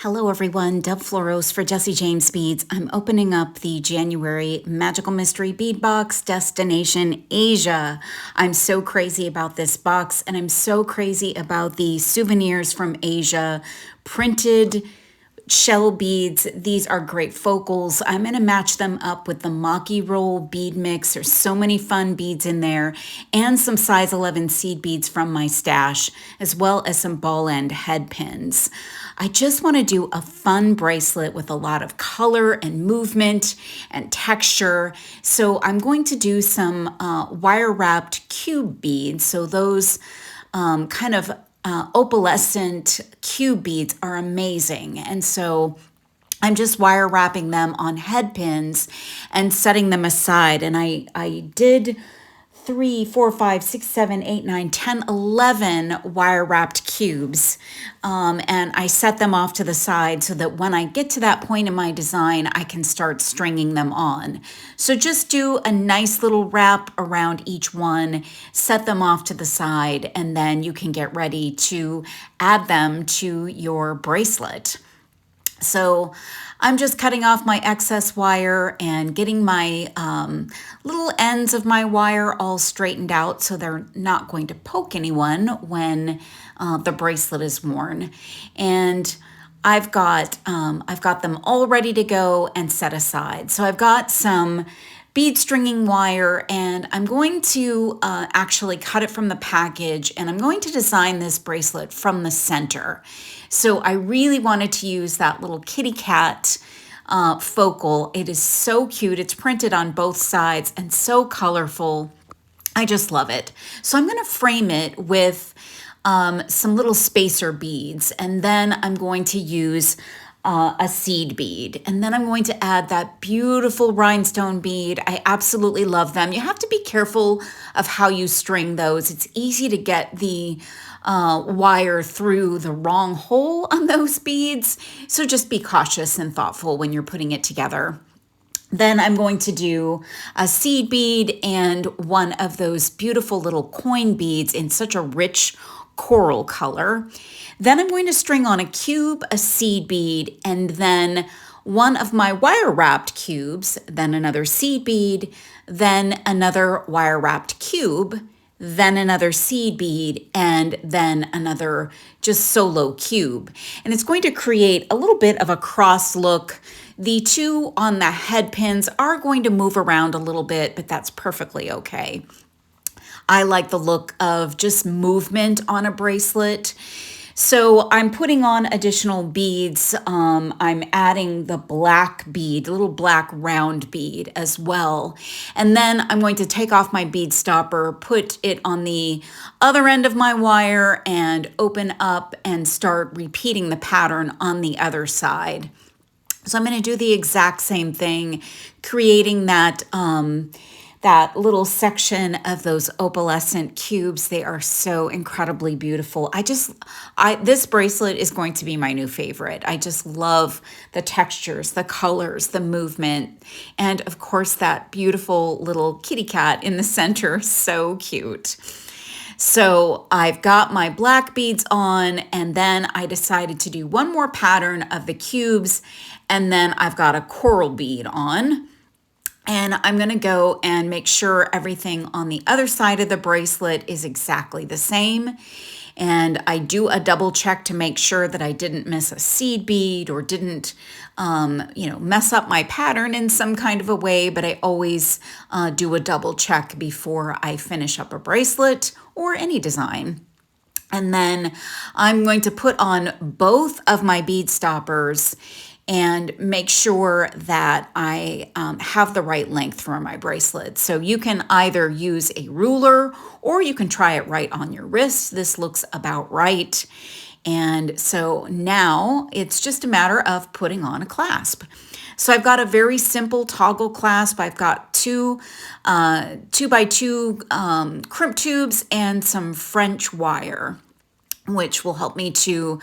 Hello everyone, Deb Floros for Jesse James Beads. I'm opening up the January Magical Mystery Bead Box, Destination Asia. I'm so crazy about this box, and I'm so crazy about the souvenirs from Asia, printed shell beads. These are great focals. I'm going to match them up with the Maki Roll bead mix. There's so many fun beads in there, and some size 11 seed beads from my stash, as well as some ball end head pins. I just want to do a fun bracelet with a lot of color and movement and texture. So I'm going to do some wire wrapped cube beads. So those kind of opalescent cube beads are amazing. And so I'm just wire wrapping them on head pins and setting them aside. And I did 3, 4, 5, 6, 7, 8, 9, 10, 11 wire wrapped cubes. And I set them off to the side so that when I get to that point in my design, I can start stringing them on. So just do a nice little wrap around each one, set them off to the side, and then you can get ready to add them to your bracelet. So I'm just cutting off my excess wire and getting my little ends of my wire all straightened out so they're not going to poke anyone when the bracelet is worn. And I've got them all ready to go and set aside. So I've got some bead stringing wire, and I'm going to actually cut it from the package, and I'm going to design this bracelet from the center. So I really wanted to use that little kitty cat focal. It is so cute. It's printed on both sides and so colorful. I just love it. So I'm going to frame it with some little spacer beads, and then I'm going to use a seed bead. And then I'm going to add that beautiful rhinestone bead. I absolutely love them. You have to be careful of how you string those. It's easy to get the wire through the wrong hole on those beads. So just be cautious and thoughtful when you're putting it together. Then I'm going to do a seed bead and one of those beautiful little coin beads in such a rich coral color. Then I'm going to string on a cube, a seed bead, and then one of my wire wrapped cubes, then another seed bead, then another wire wrapped cube, then another seed bead, and then another just solo cube. And it's going to create a little bit of a cross look. The two on the head pins are going to move around a little bit, but that's perfectly okay. I like the look of just movement on a bracelet. So I'm putting on additional beads. I'm adding the black bead, little black round bead as well. And then I'm going to take off my bead stopper, put it on the other end of my wire, and open up and start repeating the pattern on the other side. So I'm going to do the exact same thing, creating that that little section of those opalescent cubes. They are so incredibly beautiful. This bracelet is going to be my new favorite. I just love the textures, the colors, the movement, and of course that beautiful little kitty cat in the center. So cute. So I've got my black beads on, and then I decided to do one more pattern of the cubes, and then I've got a coral bead on. And I'm going to go and make sure everything on the other side of the bracelet is exactly the same. And I do a double check to make sure that I didn't miss a seed bead or didn't, mess up my pattern in some kind of a way. But I always do a double check before I finish up a bracelet or any design. And then I'm going to put on both of my bead stoppers and make sure that I have the right length for my bracelet. So you can either use a ruler or you can try it right on your wrist. This looks about right. And so now it's just a matter of putting on a clasp. So I've got a very simple toggle clasp. I've got two 2x2 crimp tubes and some French wire, which will help me to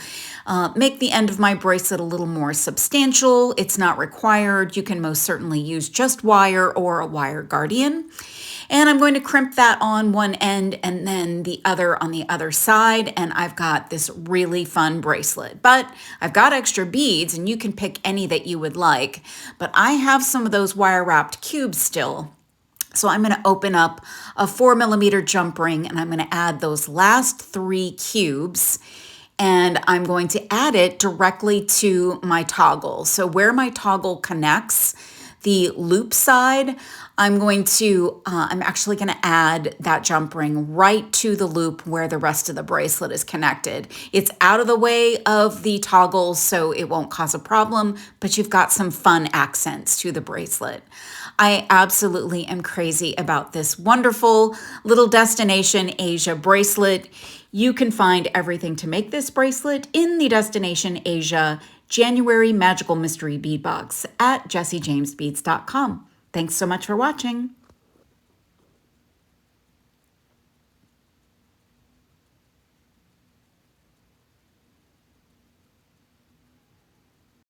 make the end of my bracelet a little more substantial. It's not required. You can most certainly use just wire or a wire guardian. And I'm going to crimp that on one end and then the other on the other side. And I've got this really fun bracelet. But I've got extra beads and you can pick any that you would like. But I have some of those wire wrapped cubes still. So I'm going to open up a 4mm jump ring and I'm going to add those last 3 cubes. And I'm going to add it directly to my toggle. So where my toggle connects, the loop side, I'm actually going to add that jump ring right to the loop where the rest of the bracelet is connected. It's out of the way of the toggle, so it won't cause a problem, but you've got some fun accents to the bracelet. I absolutely am crazy about this wonderful little Destination Asia bracelet. You can find everything to make this bracelet in the Destination Asia January Magical Mystery Bead Box at jessiejamesbeads.com. Thanks so much for watching.